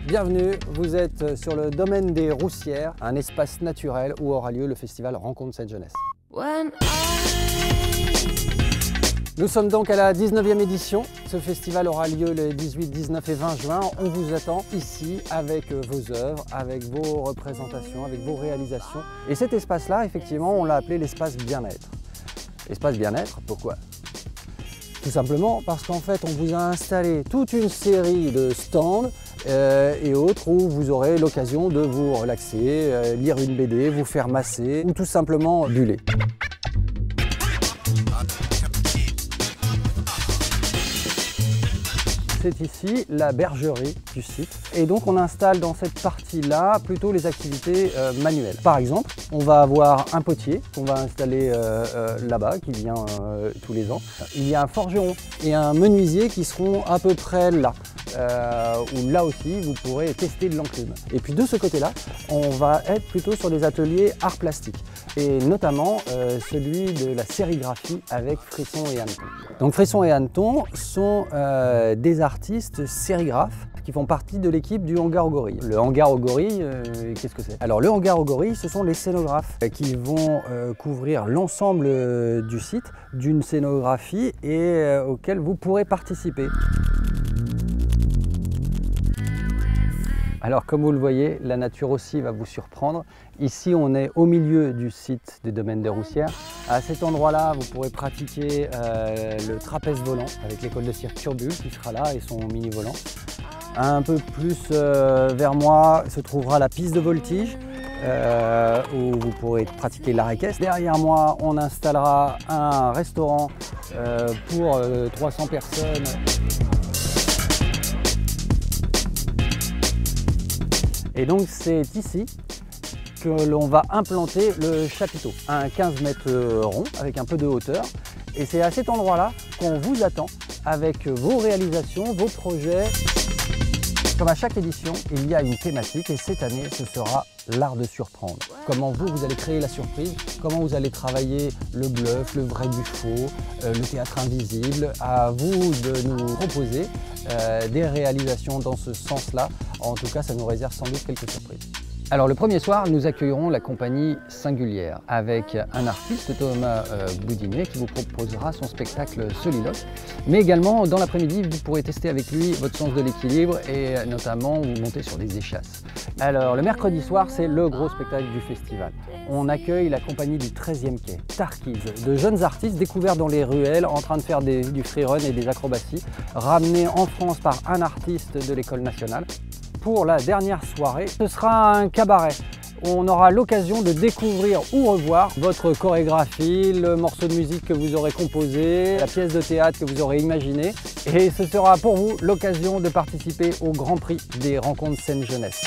Bienvenue, vous êtes sur le domaine des Roussières, un espace naturel où aura lieu le festival Rencontre cette jeunesse. Nous sommes donc à la 19e édition. Ce festival aura lieu les 18, 19 et 20 juin. On vous attend ici avec vos œuvres, avec vos représentations, avec vos réalisations. Et cet espace-là, effectivement, on l'a appelé l'espace bien-être. Espace bien-être, pourquoi ? Tout simplement parce qu'en fait, on vous a installé toute une série de stands et autres où vous aurez l'occasion de vous relaxer, lire une BD, vous faire masser ou tout simplement buller. C'est ici la bergerie du site et donc on installe dans cette partie-là plutôt les activités manuelles. Par exemple, on va avoir un potier qu'on va installer là-bas qui vient tous les ans. Il y a un forgeron et un menuisier qui seront à peu près là. Où là aussi vous pourrez tester de l'enclume. Et puis de ce côté-là, on va être plutôt sur des ateliers art plastique et notamment celui de la sérigraphie avec Frisson et Hanneton. Donc Frisson et Hanneton sont des artistes sérigraphes qui font partie de l'équipe du Hangar aux Gorilles. Le Hangar aux Gorilles, qu'est-ce que c'est? Alors le Hangar aux Gorilles, ce sont les scénographes qui vont couvrir l'ensemble du site d'une scénographie et auquel vous pourrez participer. Alors comme vous le voyez, la nature aussi va vous surprendre. Ici on est au milieu du site des domaines des Roussières. À cet endroit-là, vous pourrez pratiquer le trapèze volant avec l'école de cirque Turbule qui sera là et son mini volant. Un peu plus vers moi se trouvera la piste de voltige où vous pourrez pratiquer l'arrêt équestre. Derrière moi, on installera un restaurant pour 300 personnes. Et donc c'est ici que l'on va implanter le chapiteau, un 15 mètres rond avec un peu de hauteur. Et c'est à cet endroit-là qu'on vous attend avec vos réalisations, vos projets. Comme à chaque édition, il y a une thématique et cette année, ce sera l'art de surprendre. Comment vous allez créer la surprise, comment vous allez travailler le bluff, le vrai du faux, le théâtre invisible. À vous de nous proposer des réalisations dans ce sens-là. En tout cas, ça nous réserve sans doute quelques surprises. Alors le premier soir, nous accueillerons la compagnie Singulière avec un artiste, Thomas Boudinet, qui vous proposera son spectacle Soliloque. Mais également, dans l'après-midi, vous pourrez tester avec lui votre sens de l'équilibre et notamment vous monter sur des échasses. Alors le mercredi soir, c'est le gros spectacle du festival. On accueille la compagnie du 13e quai, Tarkies, de jeunes artistes découverts dans les ruelles en train de faire du freerun et des acrobaties, ramenés en France par un artiste de l'École nationale. Pour la dernière soirée, ce sera un cabaret. On aura l'occasion de découvrir ou revoir votre chorégraphie, le morceau de musique que vous aurez composé, la pièce de théâtre que vous aurez imaginée. Et ce sera pour vous l'occasion de participer au Grand Prix des Rencontres Scène Jeunesse.